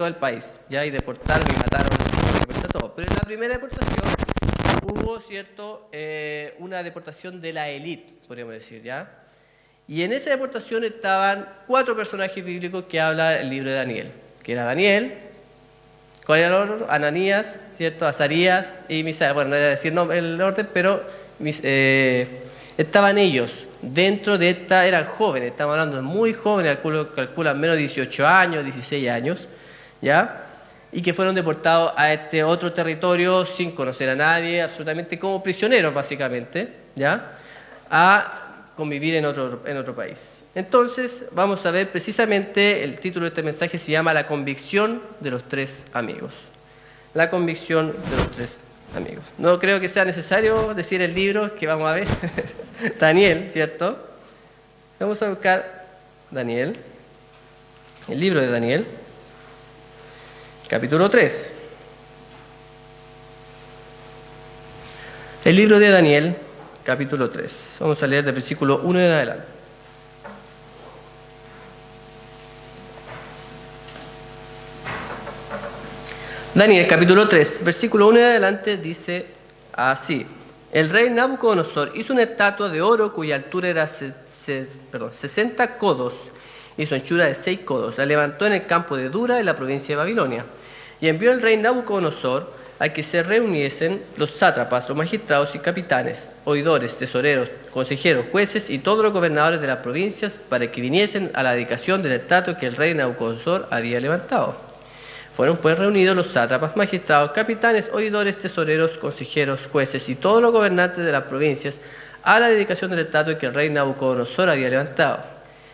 todo el país, ya, y deportaron y mataron a todo. Pero en la primera deportación hubo, ¿cierto?, una deportación de la élite, podríamos decir, ¿ya? Y en esa deportación estaban 4 personajes bíblicos que habla el libro de Daniel, que era Daniel, ¿cuál era el orden? Ananías, ¿cierto?, Azarías y Misael. Bueno, no era decir el orden, pero estaban ellos dentro de esta, eran jóvenes, estamos hablando de muy jóvenes, calculan menos de 18 años, 16 años, ¿ya? Y que fueron deportados a este otro territorio sin conocer a nadie, absolutamente como prisioneros básicamente, ¿ya? A convivir en otro país. Entonces vamos a ver precisamente, el título de este mensaje se llama La convicción de los 3 amigos. La convicción de los 3 amigos. No creo que sea necesario decir el libro que vamos a ver. Daniel, ¿cierto? Vamos a buscar Daniel, el libro de Daniel, capítulo 3. El libro de Daniel, capítulo 3. Vamos a leer del versículo 1 en adelante. Daniel, capítulo 3, versículo 1 en adelante, dice así. El rey Nabucodonosor hizo una estatua de oro cuya altura era 60 codos y su anchura de 6 codos. La levantó en el campo de Dura, en la provincia de Babilonia. Y envió el rey Nabucodonosor a que se reuniesen los sátrapas, los magistrados y capitanes, oidores, tesoreros, consejeros, jueces y todos los gobernadores de las provincias para que viniesen a la dedicación de la estatua que el rey Nabucodonosor había levantado. Fueron pues reunidos los sátrapas, magistrados, capitanes, oidores, tesoreros, consejeros, jueces y todos los gobernantes de las provincias a la dedicación de la estatua que el rey Nabucodonosor había levantado.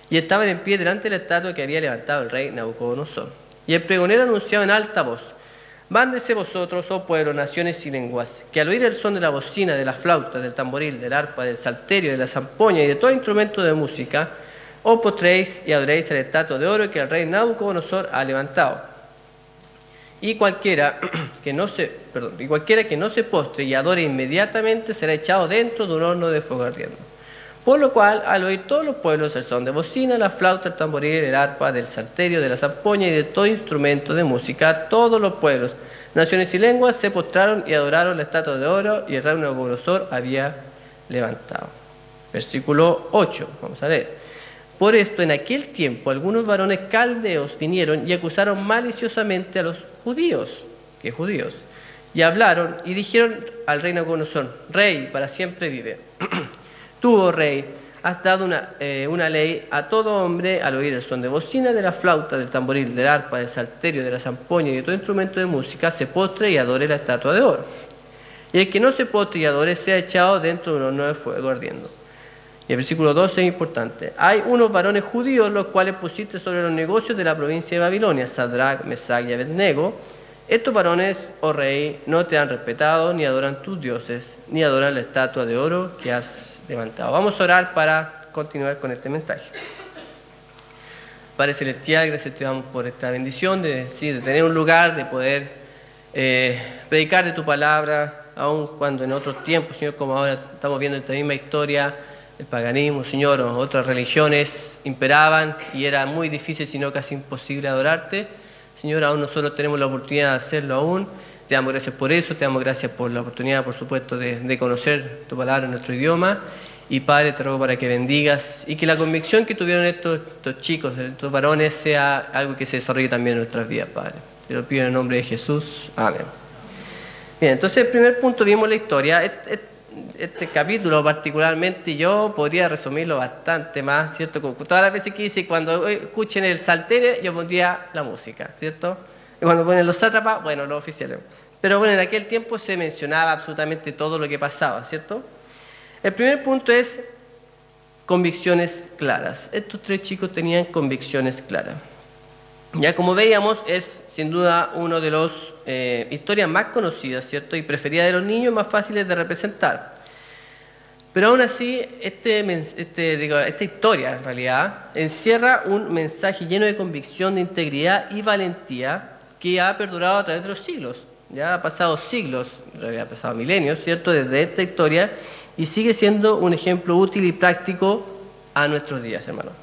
Y estaban en pie delante de la estatua que había levantado el rey Nabucodonosor. Y el pregonero anunciaba en alta voz: Mándese vosotros, oh pueblo, naciones y lenguas, que al oír el son de la bocina, de la flauta, del tamboril, del arpa, del salterio, de la zampoña y de todo instrumento de música, os postréis y adoréis a la estatua de oro que el rey Nabucodonosor ha levantado. Y cualquiera que no se postre y adore inmediatamente será echado dentro de un horno de fuego ardiendo. Por lo cual, al oír todos los pueblos el son de bocina, la flauta, el tamboril, el arpa, del salterio, de la zampoña y de todo instrumento de música, todos los pueblos, naciones y lenguas se postraron y adoraron la estatua de oro y el rey Nabucodonosor había levantado. Versículo 8, vamos a leer. Por esto, en aquel tiempo, algunos varones caldeos vinieron y acusaron maliciosamente a los judíos, y hablaron y dijeron al rey Nabucodonosor: Rey, para siempre vive. Tú, oh rey, has dado una ley a todo hombre al oír el son de bocina, de la flauta, del tamboril, del arpa, del salterio, de la zampoña y de todo instrumento de música, se postre y adore la estatua de oro. Y el que no se postre y adore sea echado dentro de un horno de fuego ardiendo. Y el versículo 12 es importante. Hay unos varones judíos los cuales pusiste sobre los negocios de la provincia de Babilonia, Sadrach, Mesach y Abednego. Estos varones, oh rey, no te han respetado, ni adoran tus dioses, ni adoran la estatua de oro que has levantado. Vamos a orar para continuar con este mensaje. Padre Celestial, gracias te damos por esta bendición de tener un lugar, de poder predicar de tu palabra, aun cuando en otros tiempos, Señor, como ahora estamos viendo esta misma historia, el paganismo, Señor, o otras religiones imperaban y era muy difícil, sino casi imposible adorarte. Señor, aún nosotros tenemos la oportunidad de hacerlo aún. Te damos gracias por eso, te damos gracias por la oportunidad, por supuesto, de conocer tu palabra en nuestro idioma. Y Padre, te ruego para que bendigas y que la convicción que tuvieron estos chicos, estos varones, sea algo que se desarrolle también en nuestras vidas, Padre. Te lo pido en el nombre de Jesús. Amén. Bien, entonces el primer punto vimos la historia. Este capítulo particularmente yo podría resumirlo bastante más, ¿cierto? Como todas las veces que dice, cuando escuchen el salterio, yo pondría la música, ¿cierto? Y cuando ponen los sátrapas, bueno, los oficiales. Pero bueno, en aquel tiempo se mencionaba absolutamente todo lo que pasaba, ¿cierto? El primer punto es convicciones claras. Estos 3 chicos tenían convicciones claras. Ya como veíamos, es sin duda uno de las historias más conocidas, ¿cierto? Y preferidas de los niños, más fáciles de representar. Pero aún así, esta historia en realidad encierra un mensaje lleno de convicción, de integridad y valentía que ha perdurado a través de los siglos. Ya ha pasado siglos, en realidad ha pasado milenios, ¿cierto? Desde esta historia, y sigue siendo un ejemplo útil y práctico a nuestros días, hermanos.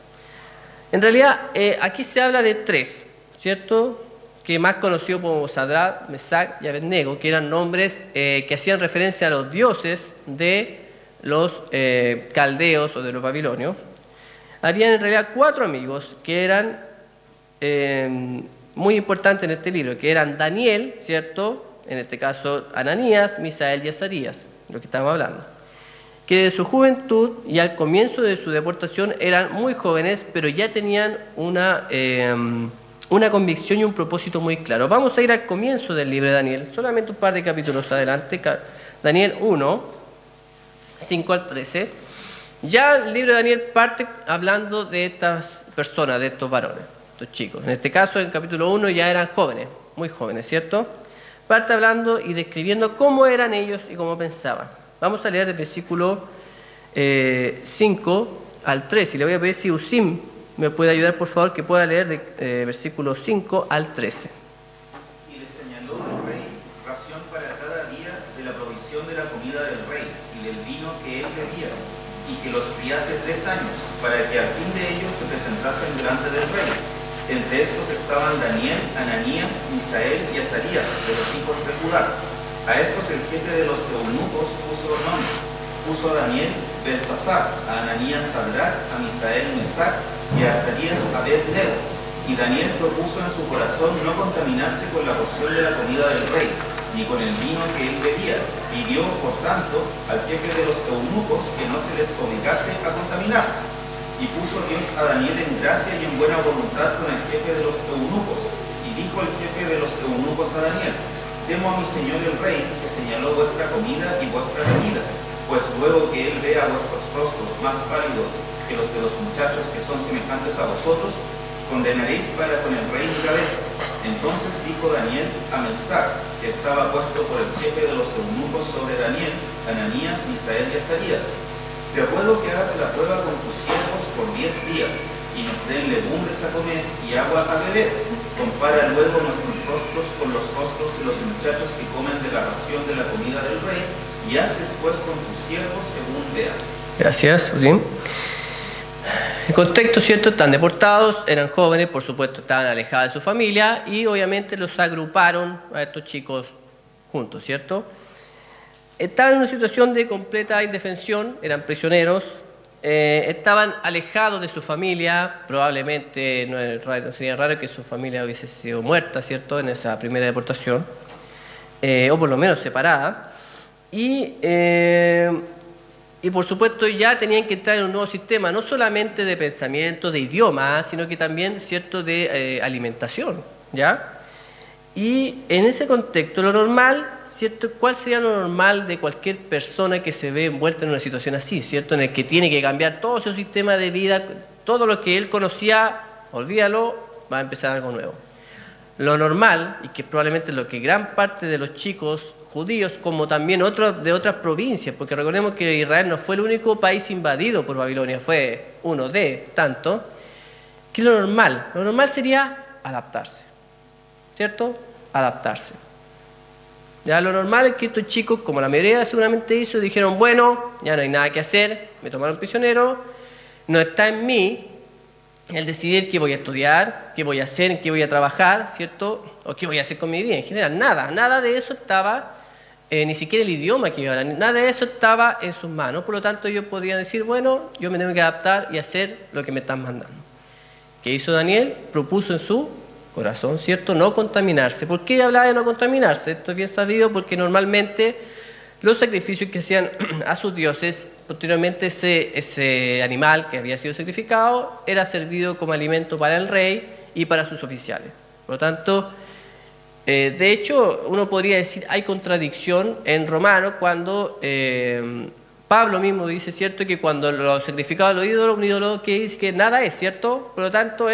En realidad, aquí se habla de 3, ¿cierto? que más conocido como Sadrach, Mesach y Abednego, que eran nombres que hacían referencia a los dioses de los caldeos o de los babilonios. Habían en realidad 4 amigos que eran muy importantes en este libro, que eran Daniel, ¿cierto? En este caso Ananías, Misael y Azarías, lo que estamos hablando, que de su juventud y al comienzo de su deportación eran muy jóvenes, pero ya tenían una convicción y un propósito muy claro. Vamos a ir al comienzo del libro de Daniel, solamente un par de capítulos adelante, Daniel 1, 5 al 13. Ya el libro de Daniel parte hablando de estas personas, de estos varones, estos chicos. En este caso, en el capítulo 1 ya eran jóvenes, muy jóvenes, ¿cierto? Parte hablando y describiendo cómo eran ellos y cómo pensaban. Vamos a leer el versículo 5 al 13. Y le voy a pedir si Usim me puede ayudar, por favor, que pueda leer de versículo 5 al 13. Y le señaló el rey ración para cada día de la provisión de la comida del rey y del vino que él bebía, y que los criase 3 años, para que al fin de ellos se presentasen delante del rey. Entre estos estaban Daniel, Ananías, Misael y Azarías, de los hijos de Judá. A estos el jefe de los eunucos puso los nombres. Puso a Daniel Belsasar, a Ananías Sadrach, a Misael Mesach y a Azarías Abednego. Y Daniel propuso en su corazón no contaminarse con la porción de la comida del rey, ni con el vino que él bebía. Pidió, por tanto, al jefe de los eunucos que no se les obligase a contaminarse. Y puso Dios a Daniel en gracia y en buena voluntad con el jefe de los eunucos. Y dijo el jefe de los eunucos a Daniel: temo a mi señor el rey, que señaló vuestra comida y vuestra bebida, pues luego que él vea vuestros rostros más pálidos que los de los muchachos que son semejantes a vosotros, condenaréis para con el rey mi cabeza. Entonces dijo Daniel a Mesach, que estaba puesto por el jefe de los eunucos sobre Daniel, Ananías, Misael y Azarías: te ruego que hagas la prueba con tus siervos por 10 días, y nos den legumbres a comer y agua a beber. Compara luego nuestros rostros con los rostros de los muchachos que comen de la ración de la comida del rey, y haz después con tus siervos según veas. Gracias, Usim. En contexto, ¿cierto? Están deportados, eran jóvenes, por supuesto, estaban alejados de su familia y obviamente los agruparon a estos chicos juntos, ¿cierto? Estaban en una situación de completa indefensión, eran prisioneros, estaban alejados de su familia, probablemente no sería raro que su familia hubiese sido muerta, ¿cierto?, en esa primera deportación, o por lo menos separada, y por supuesto ya tenían que entrar en un nuevo sistema, no solamente de pensamiento, de idioma, sino que también, ¿cierto?, de alimentación, ¿ya? Y en ese contexto, lo normal, ¿cierto? ¿Cuál sería lo normal de cualquier persona que se ve envuelta en una situación así, ¿cierto? En el que tiene que cambiar todo su sistema de vida, todo lo que él conocía, olvídalo, va a empezar algo nuevo. Lo normal, y que probablemente lo que gran parte de los chicos judíos, como también de otras provincias, porque recordemos que Israel no fue el único país invadido por Babilonia, fue uno de tantos, que lo normal sería adaptarse, ¿cierto? Adaptarse. Ya lo normal es que estos chicos, como la mayoría seguramente hizo, dijeron: bueno, ya no hay nada que hacer, me tomaron prisionero, no está en mí el decidir qué voy a estudiar, qué voy a hacer, en qué voy a trabajar, ¿cierto? O qué voy a hacer con mi vida en general. Nada de eso estaba, ni siquiera el idioma que iba a hablar, nada de eso estaba en sus manos. Por lo tanto, ellos podían decir: bueno, yo me tengo que adaptar y hacer lo que me están mandando. ¿Qué hizo Daniel? Propuso en su corazón, ¿cierto?, no contaminarse. ¿Por qué hablaba de no contaminarse? Esto es bien sabido porque normalmente los sacrificios que hacían a sus dioses, posteriormente ese animal que había sido sacrificado era servido como alimento para el rey y para sus oficiales. Por lo tanto, de hecho, uno podría decir hay contradicción en Romanos cuando Pablo mismo dice, ¿cierto?, que cuando lo sacrificaba a los ídolos, un ídolo que dice que nada es, ¿cierto? Por lo tanto,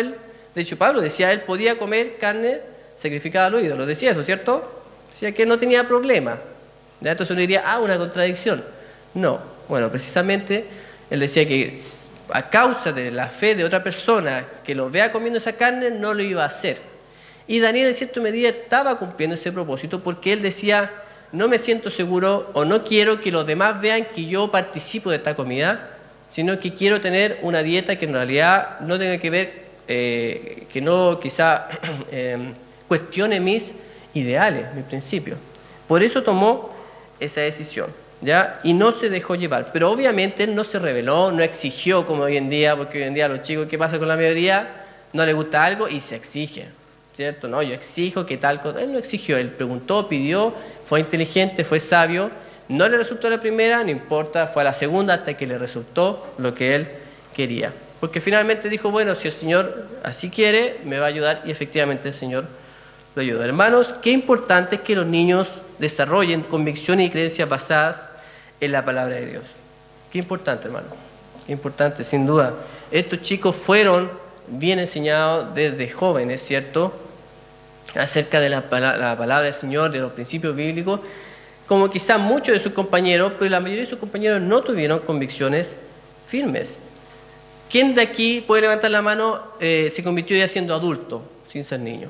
de hecho, Pablo decía, él podía comer carne sacrificada a los ídolos. Decía eso, ¿cierto? Decía que no tenía problema. ¿Ya? Entonces uno diría, una contradicción. No. Bueno, precisamente él decía que a causa de la fe de otra persona que lo vea comiendo esa carne, no lo iba a hacer. Y Daniel, en cierta medida, estaba cumpliendo ese propósito porque él decía: no me siento seguro o no quiero que los demás vean que yo participo de esta comida, sino que quiero tener una dieta que en realidad no tenga que ver, que no quizá cuestione mis ideales, mis principios. Por eso tomó esa decisión, ¿ya? Y no se dejó llevar. Pero obviamente él no se rebeló, no exigió como hoy en día, porque hoy en día los chicos, ¿qué pasa con la mayoría? No les gusta algo y se exige, ¿cierto? No, yo exijo que tal cosa. Él no exigió, él preguntó, pidió, fue inteligente, fue sabio. No le resultó a la primera, no importa, fue a la segunda hasta que le resultó lo que él quería. Porque finalmente dijo, bueno, si el Señor así quiere, me va a ayudar, y efectivamente el Señor lo ayudó. Hermanos, qué importante es que los niños desarrollen convicciones y creencias basadas en la palabra de Dios. Qué importante, hermano. Qué importante, sin duda. Estos chicos fueron bien enseñados desde jóvenes, ¿cierto? Acerca de la palabra del Señor, de los principios bíblicos, como quizás muchos de sus compañeros, pero la mayoría de sus compañeros no tuvieron convicciones firmes. ¿Quién de aquí puede levantar la mano se convirtió ya siendo adulto, sin ser niño?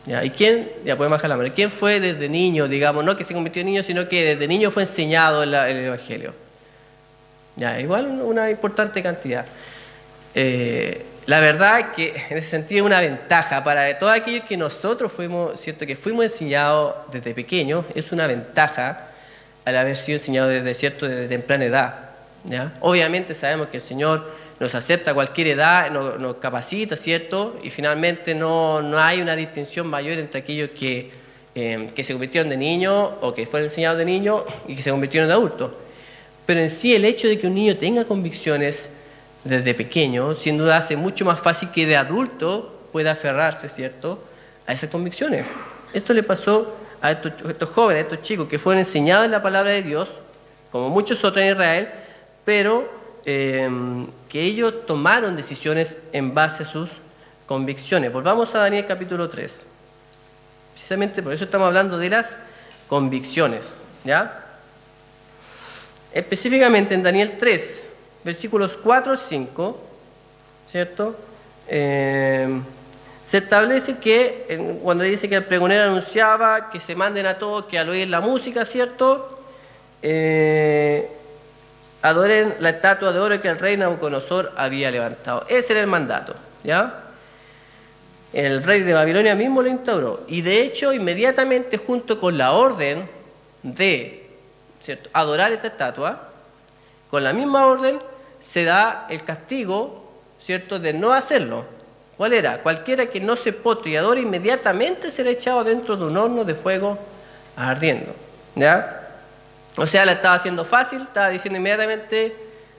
¿Ya? ¿Y quién? Ya pueden bajar la mano. ¿Quién fue desde niño, digamos, no que se convirtió en niño, sino que desde niño fue enseñado en el Evangelio? Ya, igual una importante cantidad. La verdad es que en ese sentido es una ventaja para todos aquellos que nosotros fuimos, ¿cierto? Que fuimos enseñados desde pequeños, es una ventaja al haber sido enseñados desde, ¿cierto? Desde temprana edad, ¿ya? Obviamente sabemos que el Señor nos acepta a cualquier edad, nos capacita, ¿cierto? Y finalmente no hay una distinción mayor entre aquellos que se convirtieron de niños o que fueron enseñados de niños y que se convirtieron de adultos. Pero en sí el hecho de que un niño tenga convicciones desde pequeño, sin duda hace mucho más fácil que de adulto pueda aferrarse, ¿cierto?, a esas convicciones. Esto le pasó a estos jóvenes, a estos chicos que fueron enseñados en la palabra de Dios, como muchos otros en Israel, pero que ellos tomaron decisiones en base a sus convicciones. Volvamos a Daniel capítulo 3. Precisamente por eso estamos hablando de las convicciones, ¿ya? Específicamente en Daniel 3, versículos 4 al 5, ¿cierto? Se establece que, cuando dice que el pregonero anunciaba que se manden a todos que al oír la música, ¿cierto?, adoren la estatua de oro que el rey Nabucodonosor había levantado. Ese era el mandato, ¿ya? El rey de Babilonia mismo lo instauró. Y de hecho, inmediatamente junto con la orden de, ¿cierto?, adorar esta estatua, con la misma orden se da el castigo, ¿cierto?, de no hacerlo. ¿Cuál era? Cualquiera que no se postre y adore inmediatamente será echado dentro de un horno de fuego ardiendo, ¿ya? O sea, la estaba haciendo fácil, estaba diciendo inmediatamente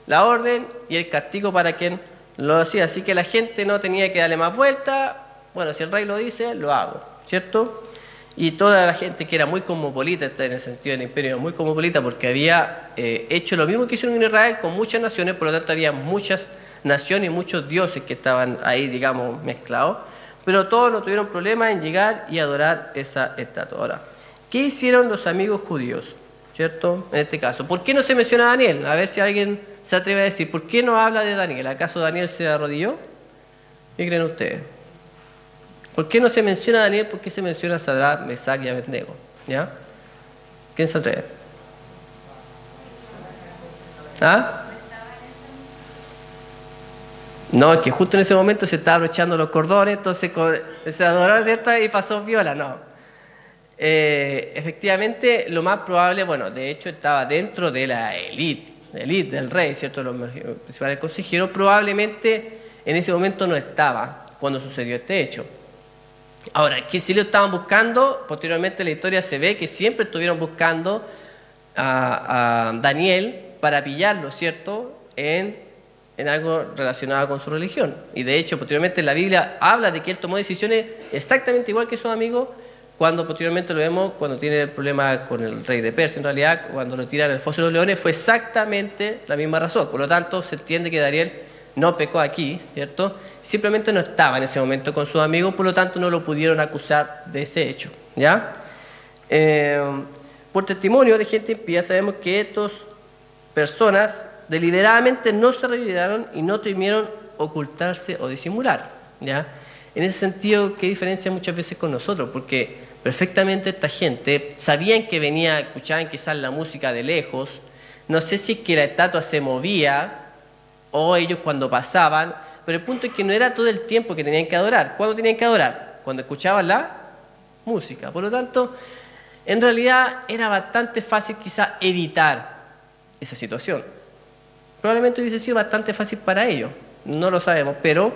la orden y el castigo para quien lo hacía. Así que la gente no tenía que darle más vuelta. Bueno, si el rey lo dice, lo hago, ¿cierto? Y toda la gente que era muy cosmopolita, en el sentido del imperio, era muy cosmopolita porque había hecho lo mismo que hicieron en Israel con muchas naciones, por lo tanto había muchas naciones y muchos dioses que estaban ahí, digamos, mezclados, pero todos no tuvieron problema en llegar y adorar esa estatua. Ahora, ¿qué hicieron los amigos judíos? ¿Cierto? En este caso, ¿por qué no se menciona a Daniel? A ver si alguien se atreve a decir, ¿por qué no habla de Daniel? ¿Acaso Daniel se arrodilló? ¿Qué creen ustedes? ¿Por qué no se menciona a Daniel? ¿Por qué se menciona a Sadrach, Mesach y Abednego? ¿Ya? ¿Quién se atreve? ¿Ah? No, es que justo en ese momento se estaba abrochando los cordones, entonces se adoró, ¿cierto? Y pasó viola, no. Efectivamente, lo más probable, bueno, de hecho estaba dentro de la élite del rey, ¿cierto? Los principales consejeros, probablemente en ese momento no estaba cuando sucedió este hecho. Ahora, que si lo estaban buscando, posteriormente en la historia se ve que siempre estuvieron buscando a Daniel para pillarlo, ¿cierto?, en algo relacionado con su religión. Y de hecho, posteriormente la Biblia habla de que él tomó decisiones exactamente igual que sus amigos, cuando posteriormente lo vemos, cuando tiene el problema con el rey de Persia, en realidad, cuando lo tiran al foso de los leones, fue exactamente la misma razón. Por lo tanto, se entiende que Daniel no pecó aquí, ¿cierto? Simplemente no estaba en ese momento con sus amigos, por lo tanto no lo pudieron acusar de ese hecho, ¿ya? Por testimonio de gente impía sabemos que estas personas deliberadamente no se arrepientieron y no temieron ocultarse o disimular, ¿ya? En ese sentido, ¿qué diferencia muchas veces con nosotros? Porque perfectamente esta gente sabían que venía, escuchaban quizás la música de lejos, no sé si es que la estatua se movía o ellos cuando pasaban pero el punto es que no era todo el tiempo que tenían que adorar. ¿Cuándo tenían que adorar? Cuando escuchaban la música. Por lo tanto, en realidad era bastante fácil quizá evitar esa situación. Probablemente hubiese sido bastante fácil para ellos, no lo sabemos, pero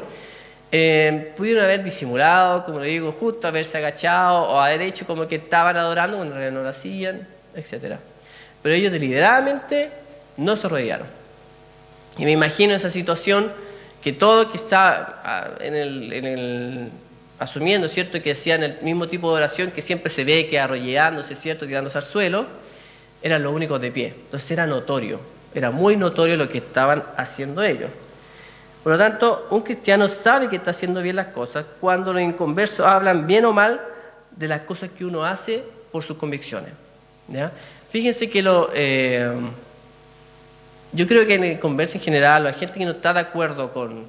pudieron haber disimulado, como le digo, justo haberse agachado o haber hecho como que estaban adorando cuando en realidad no lo hacían, etc. Pero ellos deliberadamente no se arrodillaron. Y me imagino esa situación que todo quizá asumiendo, ¿cierto?, que hacían el mismo tipo de oración que siempre se ve, que arrodillándose, ¿cierto?, tirándose al suelo, eran los únicos de pie. Entonces era notorio, era muy notorio lo que estaban haciendo ellos. Por lo tanto, un cristiano sabe que está haciendo bien las cosas cuando los inconversos hablan bien o mal de las cosas que uno hace por sus convicciones, ¿ya? Fíjense que yo creo que en el converso en general, la gente que no está de acuerdo con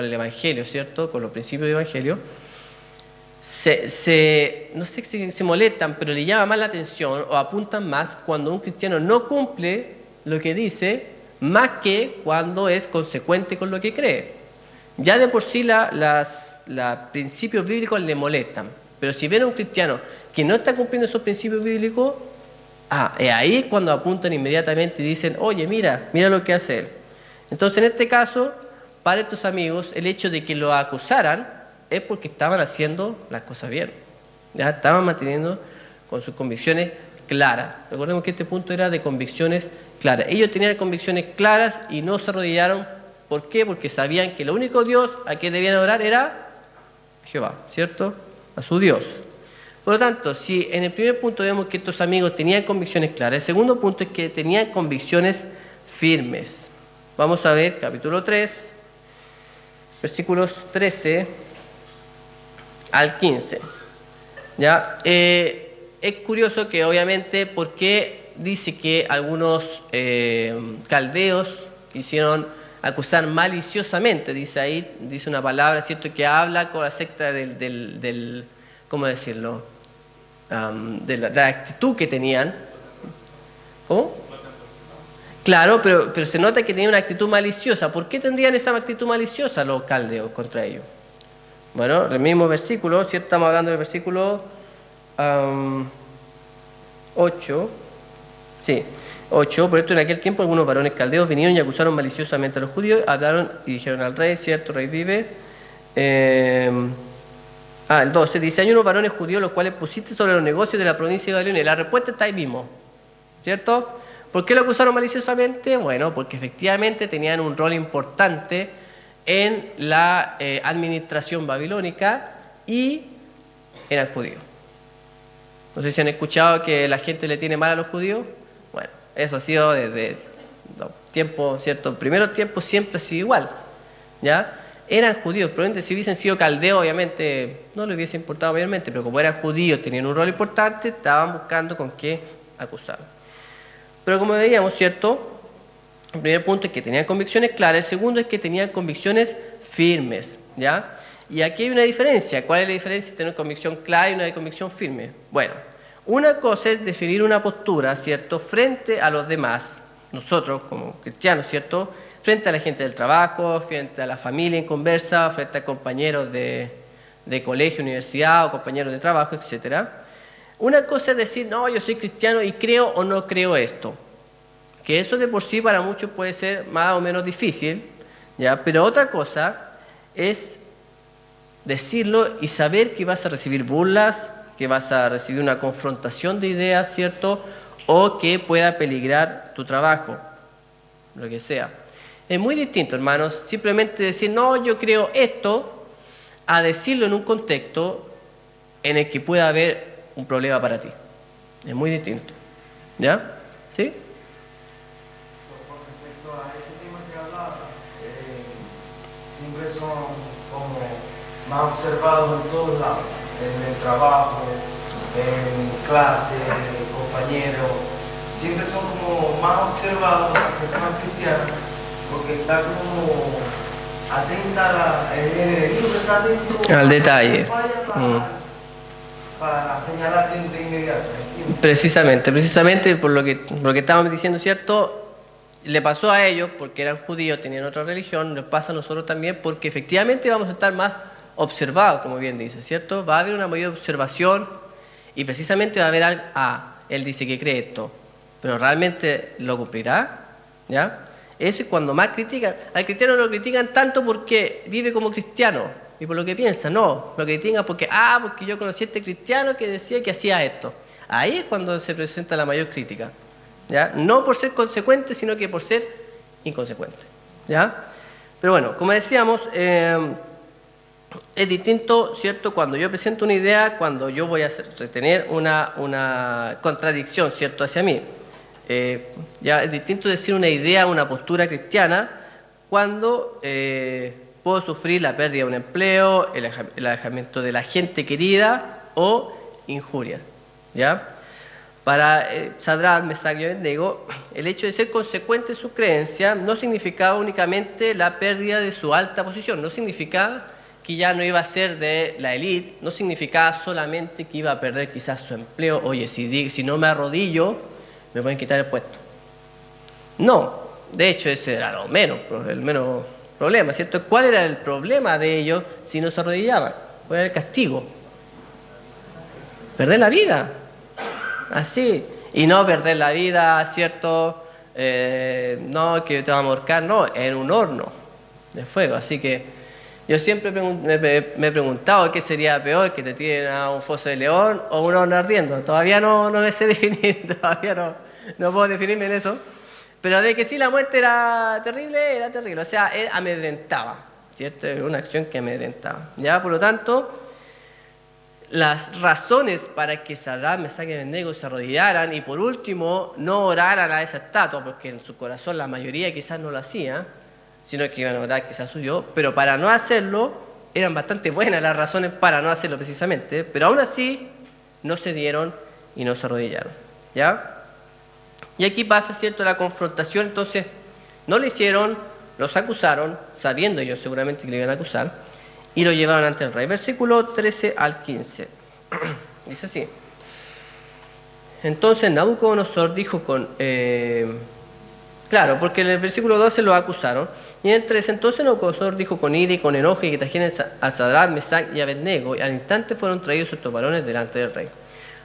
el Evangelio, ¿cierto?, con los principios del Evangelio, no sé si se molestan, pero le llama más la atención o apuntan más cuando un cristiano no cumple lo que dice, más que cuando es consecuente con lo que cree. Ya de por sí los principios bíblicos le molestan, pero si ven a un cristiano que no está cumpliendo esos principios bíblicos, es ahí cuando apuntan inmediatamente y dicen, oye, mira lo que hace él. Entonces, en este caso, para estos amigos, el hecho de que lo acusaran es porque estaban haciendo las cosas bien. Ya estaban manteniendo con sus convicciones claras. Recordemos que este punto era de convicciones claras. Ellos tenían convicciones claras y no se arrodillaron. ¿Por qué? Porque sabían que el único Dios a quien debían adorar era Jehová, ¿cierto? A su Dios. Por lo tanto, si en el primer punto vemos que estos amigos tenían convicciones claras, el segundo punto es que tenían convicciones firmes. Vamos a ver capítulo 3, versículos 13 al 15. ¿Ya? Es curioso que obviamente, ¿por qué dice que algunos caldeos quisieron acusar maliciosamente? Dice ahí, dice una palabra, ¿cierto?, que habla con la secta del ¿cómo decirlo?, de la actitud que tenían. ¿Cómo? Claro, pero se nota que tenían una actitud maliciosa. ¿Por qué tendrían esa actitud maliciosa los caldeos contra ellos? Bueno, el mismo versículo, ¿cierto? Estamos hablando del versículo 8. Sí, 8. Por esto en aquel tiempo algunos varones caldeos vinieron y acusaron maliciosamente a los judíos, hablaron y dijeron al rey, ¿cierto? Rey vive. El 12 dice, hay unos varones judíos los cuales pusiste sobre los negocios de la provincia de Babilonia. La respuesta está ahí mismo, ¿cierto? ¿Por qué lo acusaron maliciosamente? Bueno, porque efectivamente tenían un rol importante en la administración babilónica y eran judíos. No sé si han escuchado que la gente le tiene mal a los judíos. Bueno, eso ha sido desde los tiempos, ¿cierto? Primeros tiempos siempre ha sido igual, ¿ya? Eran judíos, probablemente si hubiesen sido caldeos, obviamente no les hubiese importado, obviamente, pero como eran judíos, tenían un rol importante, estaban buscando con qué acusar. Pero como veíamos, ¿cierto? El primer punto es que tenían convicciones claras, el segundo es que tenían convicciones firmes, ¿ya? Y aquí hay una diferencia. ¿Cuál es la diferencia entre una convicción clara y una convicción firme? Bueno, una cosa es definir una postura, ¿cierto?, frente a los demás, nosotros como cristianos, ¿cierto?, frente a la gente del trabajo, frente a la familia en conversa, frente a compañeros de colegio, universidad o compañeros de trabajo, etc. Una cosa es decir, no, yo soy cristiano y creo o no creo esto. Que eso de por sí para muchos puede ser más o menos difícil, ¿ya? Pero otra cosa es decirlo y saber que vas a recibir burlas, que vas a recibir una confrontación de ideas, ¿cierto? O que pueda peligrar tu trabajo, lo que sea. Es muy distinto, hermanos, simplemente decir, no, yo creo esto, a decirlo en un contexto en el que pueda haber un problema para ti. Es muy distinto. ¿Ya? ¿Sí? Con respecto a ese tema que hablaba, siempre son como más observados en todos lados, en el trabajo, en clase, compañeros, siempre son como más observados las personas cristianas, porque está como atenta el enemigo que está atento al detalle. Para señalarte de inmediato. Precisamente por lo que estábamos diciendo, ¿cierto? le pasó a ellos porque eran judíos, tenían otra religión, nos pasa a nosotros también porque efectivamente vamos a estar más observados, como bien dice, ¿cierto? Va a haber una mayor observación y precisamente va a haber algo, él dice que cree esto, pero ¿realmente lo cumplirá? ¿Ya? Eso es cuando más critican. Al cristiano no lo critican tanto porque vive como cristiano y por lo que piensa, no, lo critican porque, porque yo conocí a este cristiano que decía que hacía esto. Ahí es cuando se presenta la mayor crítica. ¿Ya? No por ser consecuente, sino que por ser inconsecuente. ¿Ya? Pero bueno, como decíamos, es distinto, ¿cierto? Cuando yo presento una idea, cuando yo voy a tener una contradicción, ¿cierto?, hacia mí. Ya es distinto decir una idea, una postura cristiana, cuando puedo sufrir la pérdida de un empleo, el alejamiento de la gente querida o injurias. ¿Ya? Para Sadrach, Mesach y Abednego, el hecho de ser consecuente en su creencia no significaba únicamente la pérdida de su alta posición, no significaba que ya no iba a ser de la élite, no significaba solamente que iba a perder quizás su empleo. Oye, si no me arrodillo, me pueden quitar el puesto. No, de hecho ese era el menos problema, ¿cierto? ¿Cuál era el problema de ellos si no se arrodillaban? ¿Cuál era el castigo? Perder la vida. Así, y no perder la vida, ¿cierto? No, que te va a ahorcar, no, en un horno de fuego. Así que yo siempre me he preguntado qué sería peor, que te tiren a un foso de león o un horno ardiendo. Todavía no me sé definir, todavía no puedo definirme en eso. Pero de que sí la muerte era terrible, o sea, amedrentaba, ¿cierto? Era una acción que amedrentaba. Ya, por lo tanto, las razones para que Sadrach, Mesach y Abednego se arrodillaran y por último no oraran a esa estatua, porque en su corazón la mayoría quizás no lo hacía, sino que iban a orar quizás su Dios, pero para no hacerlo eran bastante buenas las razones para no hacerlo precisamente, pero aún así no se dieron y no se arrodillaron. ¿Ya? Y aquí pasa, ¿cierto?, la confrontación. Entonces no lo hicieron, los acusaron, sabiendo ellos seguramente que le iban a acusar, y lo llevaron ante el rey. Versículo 13 al 15. Dice así. Entonces Nabucodonosor dijo claro, porque en el versículo 12 lo acusaron. Y en el 13, entonces Nabucodonosor dijo con ira y con enojo y que trajeran a Sadrach, Mesach y Abednego, y al instante fueron traídos estos varones delante del rey.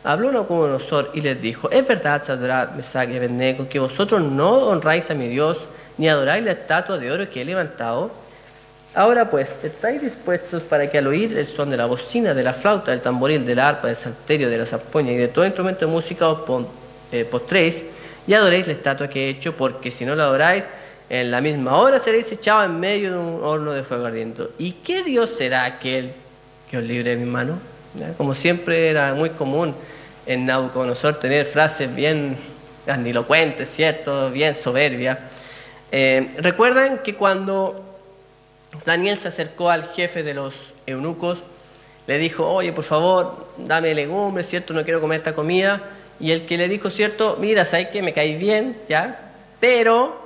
Habló Nabucodonosor y les dijo: es verdad, Sadrach, Mesach y Abednego, que vosotros no honráis a mi Dios, ni adoráis la estatua de oro que he levantado. Ahora pues, ¿estáis dispuestos para que al oír el son de la bocina, de la flauta, del tamboril, de la arpa, del salterio, de la zampoña y de todo instrumento de música os postréis y adoréis la estatua que he hecho? Porque si no la adoráis, en la misma hora seréis echados en medio de un horno de fuego ardiendo. ¿Y qué Dios será aquel que os libre de mi mano? ¿Ya? Como siempre era muy común en Nabucodonosor tener frases bien grandilocuentes, ¿cierto?, bien soberbias. Recuerdan que cuando Daniel se acercó al jefe de los eunucos, le dijo: oye, por favor, dame legumbres, ¿cierto?, no quiero comer esta comida. Y el que le dijo, ¿cierto?, mira, ¿sabes qué? Me caes bien, ¿ya? Pero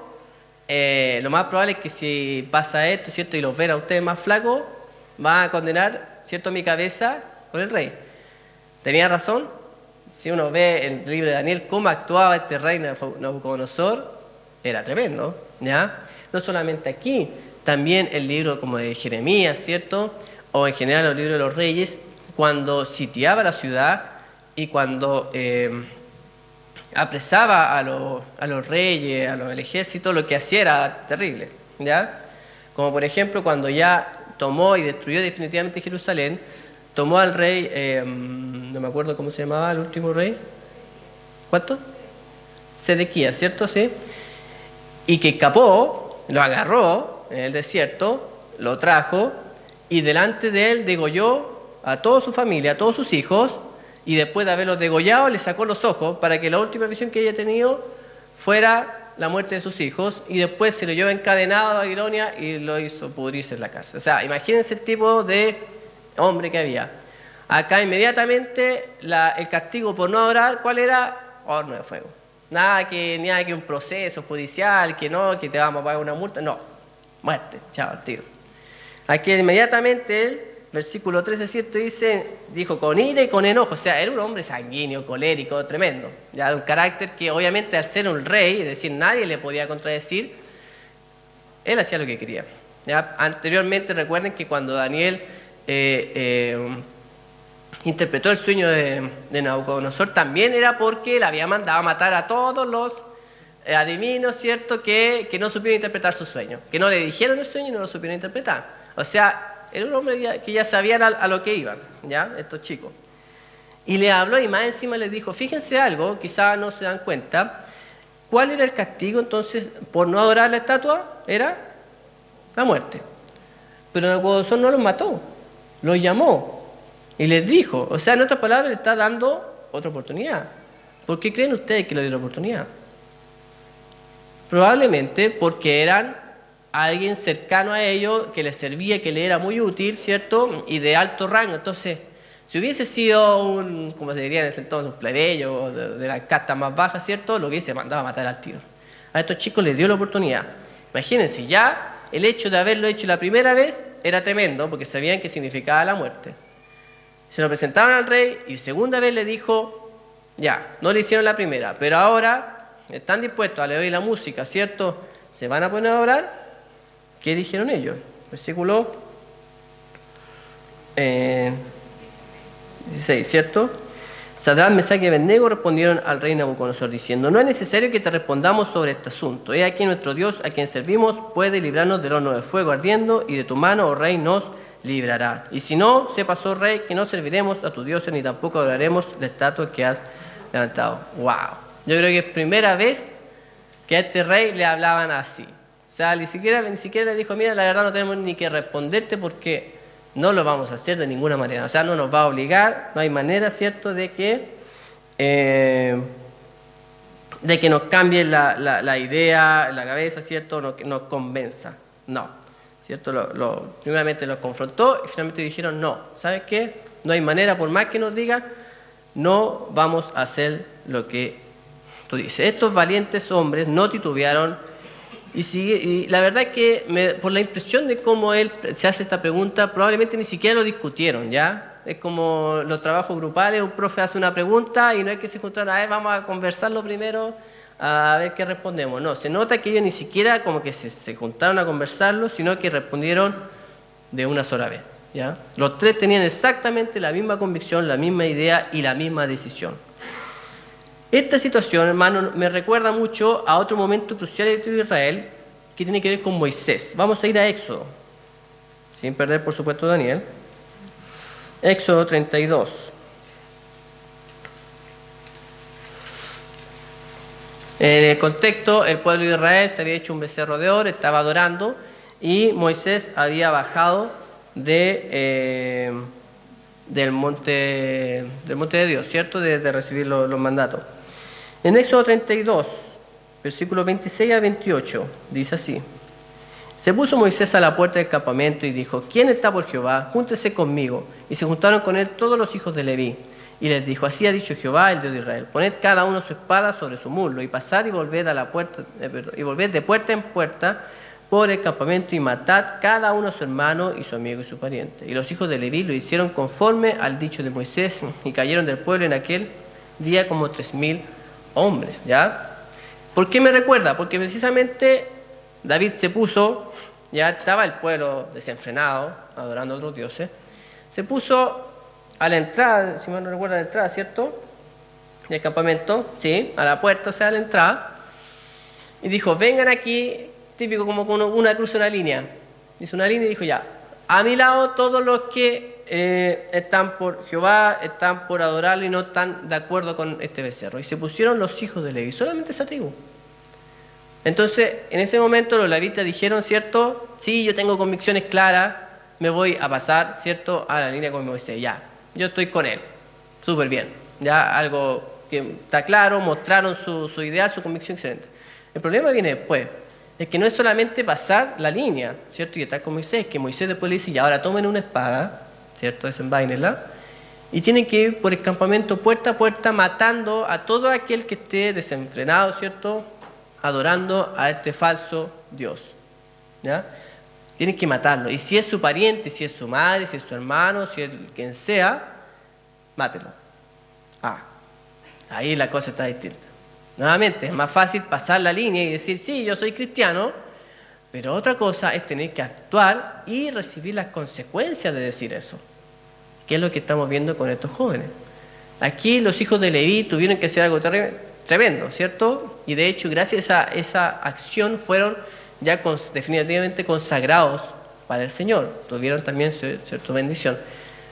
lo más probable es que si pasa esto, ¿cierto?, y los ven a ustedes más flacos, van a condenar, ¿cierto?, mi cabeza con el rey. ¿Tenía razón? Si uno ve en el libro de Daniel cómo actuaba este rey Nabucodonosor, era tremendo, ¿ya? No solamente aquí, también el libro como de Jeremías, ¿cierto?, o en general los libros de los reyes, cuando sitiaba la ciudad y cuando apresaba a los reyes, al ejército, lo que hacía era terrible, ¿ya? Como por ejemplo cuando ya tomó y destruyó definitivamente Jerusalén, tomó al rey, no me acuerdo cómo se llamaba el último rey, ¿cuánto? Sedequías, ¿cierto? Sí. Y que escapó, lo agarró en el desierto, lo trajo y delante de él degolló a toda su familia, a todos sus hijos, y después de haberlos degollado le sacó los ojos para que la última visión que haya tenido fuera la muerte de sus hijos, y después se lo llevó encadenado a Babilonia y lo hizo pudrirse en la cárcel. O sea, imagínense el tipo de hombre que había. Acá inmediatamente el castigo por no adorar, ¿cuál era? Horno de fuego. Nada que un proceso judicial, que te vamos a pagar una multa, no, muerte, chao, al tiro. Aquí inmediatamente él versículo 13, ¿cierto? Dijo con ira y con enojo, o sea, era un hombre sanguíneo, colérico, tremendo, ya de un carácter que obviamente al ser un rey, es decir, nadie le podía contradecir, él hacía lo que quería. ¿Ya? Anteriormente recuerden que cuando Daniel interpretó el sueño de Nabucodonosor, también era porque le había mandado a matar a todos los adivinos, ¿cierto? Que no supieron interpretar su sueño, que no le dijeron el sueño y no lo supieron interpretar. O sea, era un hombre que ya sabían a lo que iban, ¿ya? Estos chicos. Y le habló y más encima les dijo, fíjense algo, quizás no se dan cuenta, ¿cuál era el castigo entonces por no adorar la estatua? Era la muerte. Pero Nabucodonosor no los mató, los llamó y les dijo, o sea, en otras palabras, le está dando otra oportunidad. ¿Por qué creen ustedes que le dio la oportunidad? Probablemente porque eran alguien cercano a ellos, que les servía, que le era muy útil, ¿cierto? Y de alto rango. Entonces, si hubiese sido un, como se diría en ese entonces, un plebeyo de la casta más baja, ¿cierto? Lo hubiese mandado a matar al tiro. A estos chicos les dio la oportunidad. Imagínense, ya el hecho de haberlo hecho la primera vez era tremendo, porque sabían que significaba la muerte. Se lo presentaron al rey y segunda vez le dijo, ya, no le hicieron la primera, pero ahora están dispuestos a leer la música, ¿cierto? ¿Se van a poner a orar? ¿Qué dijeron ellos? Versículo 16, ¿cierto? Sadrac, Mesach y Abednego respondieron al rey Nabucodonosor diciendo, no es necesario que te respondamos sobre este asunto. He aquí nuestro Dios a quien servimos puede librarnos del horno de fuego ardiendo y de tu mano, oh rey, nos librará. Y si no, sepas, oh rey, que no serviremos a tus dioses ni tampoco adoraremos la estatua que has levantado. ¡Wow! Yo creo que es primera vez que a este rey le hablaban así. O sea, ni siquiera le dijo, mira, la verdad no tenemos ni que responderte porque no lo vamos a hacer de ninguna manera. O sea, no nos va a obligar, no hay manera, ¿cierto?, de que nos cambie la idea, la cabeza, ¿cierto?, no, que nos convenza. No, ¿cierto? Primeramente los confrontó y finalmente dijeron, no, ¿sabes qué? No hay manera, por más que nos digan, no vamos a hacer lo que tú dices. Estos valientes hombres no titubearon. Y la verdad es que por la impresión de cómo él se hace esta pregunta, probablemente ni siquiera lo discutieron, ¿ya? Es como los trabajos grupales, un profe hace una pregunta y no es que se juntaron, a ver, vamos a conversarlo primero, a ver qué respondemos. No, se nota que ellos ni siquiera como que se juntaron a conversarlo, sino que respondieron de una sola vez, ¿ya? Los tres tenían exactamente la misma convicción, la misma idea y la misma decisión. Esta situación, hermano, me recuerda mucho a otro momento crucial de la historia de Israel que tiene que ver con Moisés. Vamos a ir a Éxodo, sin perder, por supuesto, Daniel. Éxodo 32. En el contexto, el pueblo de Israel se había hecho un becerro de oro, estaba adorando, y Moisés había bajado del monte de Dios, ¿cierto?, de recibir los mandatos. En Éxodo 32, versículos 26 a 28, dice así. Se puso Moisés a la puerta del campamento y dijo, ¿quién está por Jehová? Júntese conmigo. Y se juntaron con él todos los hijos de Leví. Y les dijo, así ha dicho Jehová, el Dios de Israel, poned cada uno su espada sobre su muslo, y pasad y volved de puerta en puerta por el campamento, y matad cada uno a su hermano y su amigo y su pariente. Y los hijos de Leví lo hicieron conforme al dicho de Moisés, y cayeron del pueblo en aquel día como 3,000 hombres, ¿ya? ¿Por qué me recuerda? Porque precisamente David se puso, ya estaba el pueblo desenfrenado, adorando a otros dioses, se puso a la entrada, si mal no recuerdo, a la entrada, ¿cierto?, del campamento, sí, a la puerta, o sea, a la entrada, y dijo, vengan aquí, típico como con una cruz, una línea, hizo una línea y dijo, ya, a mi lado todos los que están por Jehová, están por adorarlo y no están de acuerdo con este becerro. Y se pusieron los hijos de Leví, solamente esa tribu. Entonces, en ese momento los levitas dijeron, ¿cierto? Sí, yo tengo convicciones claras, me voy a pasar, ¿cierto?, a la línea con Moisés. Ya, yo estoy con él, súper bien. Ya, algo que está claro, mostraron su ideal, su convicción excelente. El problema viene después. Es que no es solamente pasar la línea, ¿cierto?, y estar con Moisés, que Moisés después le dice, y ahora tomen una espada, ¿cierto?, desenvaínenla, y tienen que ir por el campamento puerta a puerta matando a todo aquel que esté desenfrenado, ¿cierto?, adorando a este falso Dios, ¿ya? tienen que matarlo. Y si es su pariente, si es su madre, si es su hermano, si es quien sea, mátelo. Ahí la cosa está distinta. Nuevamente, es más fácil pasar la línea y decir, sí, yo soy cristiano, pero otra cosa es tener que actuar y recibir las consecuencias de decir eso, que es lo que estamos viendo con estos jóvenes. Aquí los hijos de Leví tuvieron que hacer algo tremendo, ¿cierto? Y de hecho, gracias a esa acción fueron ya definitivamente consagrados para el Señor. Tuvieron también su bendición.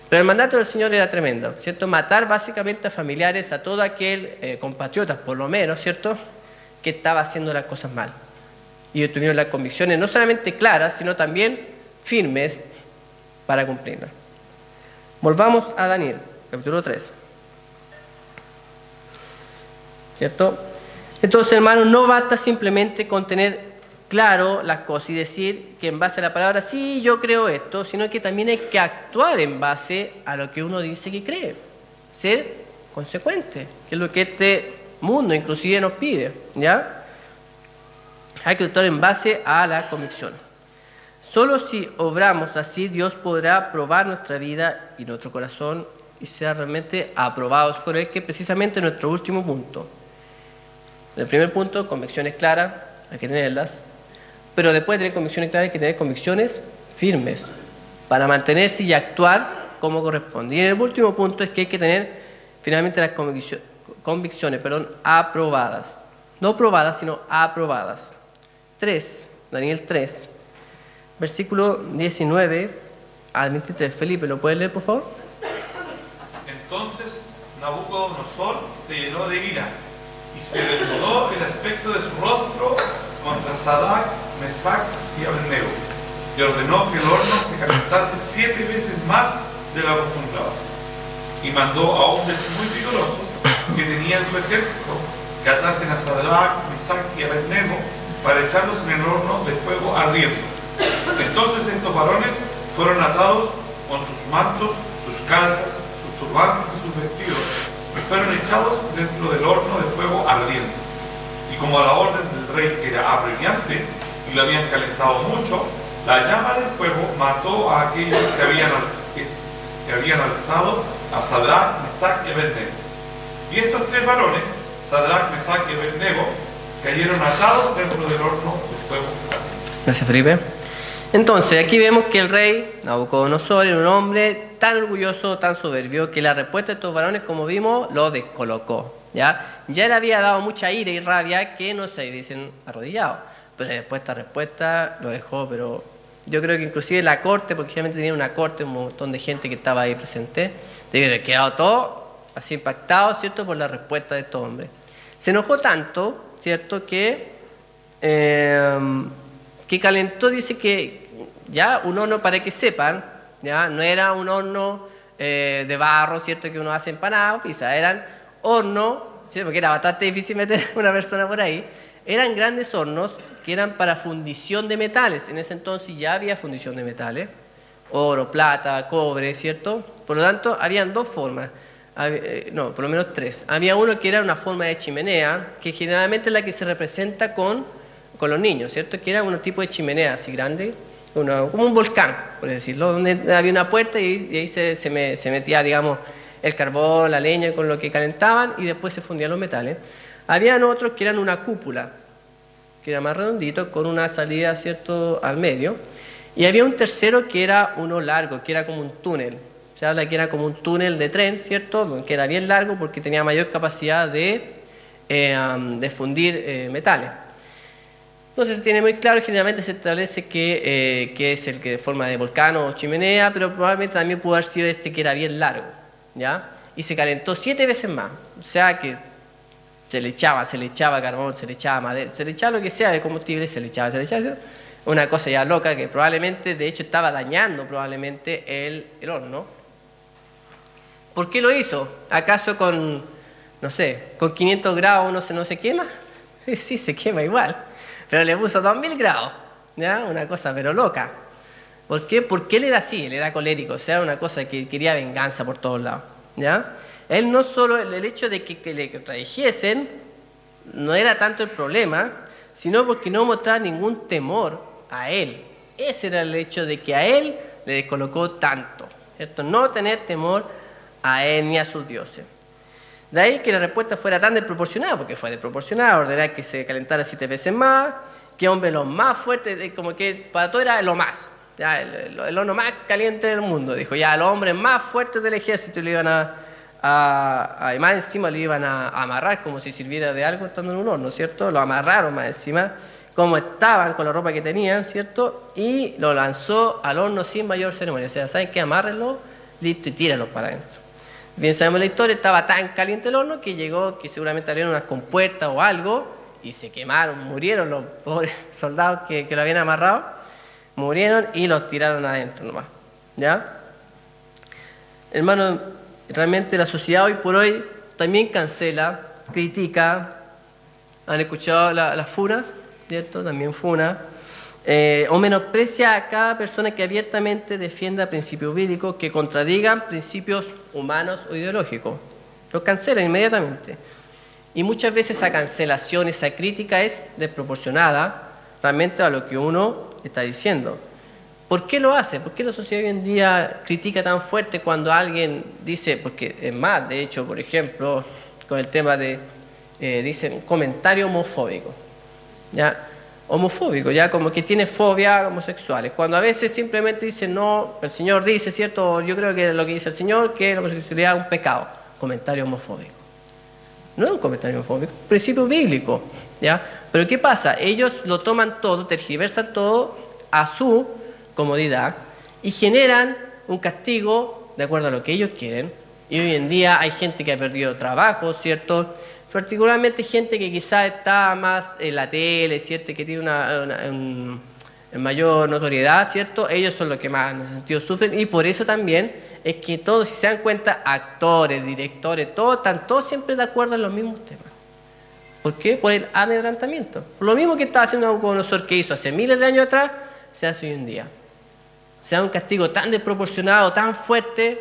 Pero el mandato del Señor era tremendo, ¿cierto? Matar básicamente a familiares, a todo aquel compatriotas, por lo menos, ¿cierto?, que estaba haciendo las cosas mal. Y ellos tuvieron las convicciones no solamente claras, sino también firmes para cumplirlas. Volvamos a Daniel, capítulo 3. ¿Cierto? Entonces, hermanos, no basta simplemente con tener claro las cosas y decir que en base a la palabra, sí, yo creo esto, sino que también hay que actuar en base a lo que uno dice que cree. Ser consecuente, que es lo que este mundo inclusive nos pide, ¿ya? Hay que actuar en base a la convicción. Solo si obramos así, Dios podrá probar nuestra vida y nuestro corazón y ser realmente aprobados por Él, que es precisamente nuestro último punto. El primer punto, convicciones claras, hay que tenerlas. Pero después de tener convicciones claras hay que tener convicciones firmes para mantenerse y actuar como corresponde. Y el último punto es que hay que tener finalmente las convicciones aprobadas. No probadas, sino aprobadas. 3, Daniel 3, versículo 19 al 23. Felipe, ¿lo puedes leer, por favor? Entonces Nabucodonosor se llenó de ira y se desnudó el aspecto de su rostro contra Sadrach, Mesach y Abednego, y ordenó que el horno se calentase 7 veces más de lo acostumbrado. Y mandó a hombres muy vigorosos que tenían su ejército que atasen a Sadrach, Mesach y Abednego para echarlos en el horno de fuego ardiendo. Entonces estos varones fueron atados con sus mantos, sus calzas, sus turbantes y sus vestidos, y fueron echados dentro del horno de fuego ardiendo. Y como la orden del rey era apremiante y lo habían calentado mucho, la llama del fuego mató a aquellos que habían alzado a Sadrach, Mesach y Abednego. Y estos 3 varones, Sadrach, Mesach y Abednego, cayeron atados dentro del horno de fuego. Gracias, Felipe. Entonces, aquí vemos que el rey Nabucodonosor era un hombre tan orgulloso, tan soberbio, que la respuesta de estos varones, como vimos, lo descolocó. Ya le había dado mucha ira y rabia que no se hubiesen arrodillado. Pero después esta respuesta lo dejó, pero yo creo que inclusive la corte, porque obviamente tenía una corte, un montón de gente que estaba ahí presente, debe haber quedado todo así impactado, ¿cierto?, por la respuesta de estos hombres. Se enojó tanto, ¿cierto?, que calentó, dice que ya un horno, para que sepan, ya no era un horno de barro, ¿cierto?, que uno hace empanadas, pizza, eran hornos, ¿sí?, porque era bastante difícil meter una persona por ahí, eran grandes hornos que eran para fundición de metales. En ese entonces ya había fundición de metales, oro, plata, cobre, ¿cierto? Por lo tanto, habían 2 formas, por lo menos 3. Había uno que era una forma de chimenea, que generalmente es la que se representa con los niños, ¿cierto? Que era un tipo de chimenea así grande, como un volcán, por decirlo, donde había una puerta y ahí se metía, digamos, el carbón, la leña con lo que calentaban y después se fundían los metales. Habían otros que eran una cúpula, que era más redondito, con una salida, ¿cierto?, al medio. Y había un tercero que era uno largo, que era como un túnel. Se habla que era como un túnel de tren, ¿cierto?, que era bien largo porque tenía mayor capacidad de fundir metales. Entonces se tiene muy claro, generalmente se establece que es el que de forma de volcán o chimenea, pero probablemente también pudo haber sido este que era bien largo, ¿ya? Y se calentó 7 veces más, o sea que se le echaba carbón, se le echaba madera, se le echaba lo que sea de combustible, se le echaba, una cosa ya loca que probablemente, de hecho, estaba dañando probablemente el horno. ¿Por qué lo hizo? ¿Acaso con 500 grados no se quema? Sí, se quema igual. Pero le puso 2000 grados, ¿ya? Una cosa pero loca. ¿Por qué? Porque él era así, él era colérico, o sea, una cosa que quería venganza por todos lados, ¿ya? Él no solo, el hecho de que le contradijesen, no era tanto el problema, sino porque no mostraba ningún temor a él, Ese era el hecho de que a él le descolocó tanto, ¿cierto? No tener temor a él ni a sus dioses. De ahí que la respuesta fuera tan desproporcionada, porque fue desproporcionada, ordenar que se calentara 7 veces más, que hombre los más fuertes, como que para todo era lo más, ya, el horno más caliente del mundo. Dijo, ya, los hombres más fuertes del ejército le iban y más encima lo iban a amarrar como si sirviera de algo estando en un horno, ¿cierto? Lo amarraron más encima, como estaban con la ropa que tenían, ¿cierto? Y lo lanzó al horno sin mayor ceremonia. O sea, ¿saben qué? Amárrenlo, listo, y tírenlo para adentro. Bien sabemos la historia, estaba tan caliente el horno que llegó, que seguramente abrieron unas compuertas o algo, y se quemaron, murieron los pobres soldados que lo habían amarrado, murieron y los tiraron adentro nomás, ¿ya? Hermano, realmente la sociedad hoy por hoy también cancela, critica, han escuchado las funas, ¿cierto? También funa, o menosprecia a cada persona que abiertamente defienda principios bíblicos que contradigan principios humanos o ideológicos. Los cancelan inmediatamente. Y muchas veces esa cancelación, esa crítica es desproporcionada realmente a lo que uno está diciendo. ¿Por qué lo hace? ¿Por qué la sociedad hoy en día critica tan fuerte cuando alguien dice, porque es más, de hecho, por ejemplo, con el tema de, dicen, comentario homofóbico, ¿ya? Homofóbico, ya como que tiene fobia a homosexuales, cuando a veces simplemente dicen, no, el Señor dice, ¿cierto? Yo creo que lo que dice el Señor, que la homosexualidad es un pecado. Comentario homofóbico. No es un comentario homofóbico, es un principio bíblico, ¿ya? Pero ¿qué pasa? Ellos lo toman todo, tergiversan todo a su comodidad y generan un castigo de acuerdo a lo que ellos quieren. Y hoy en día hay gente que ha perdido trabajo, ¿cierto? Particularmente gente que quizás está más en la tele, ¿cierto? Que tiene una mayor notoriedad, ¿cierto? Ellos son los que más en ese sentido sufren, y por eso también es que todos, si se dan cuenta, actores, directores, todos están todos siempre de acuerdo en los mismos temas. ¿Por qué? Por el amedrentamiento. Lo mismo que estaba haciendo Nabucodonosor, que hizo hace miles de años atrás, se hace hoy en día. Se da un castigo tan desproporcionado, tan fuerte,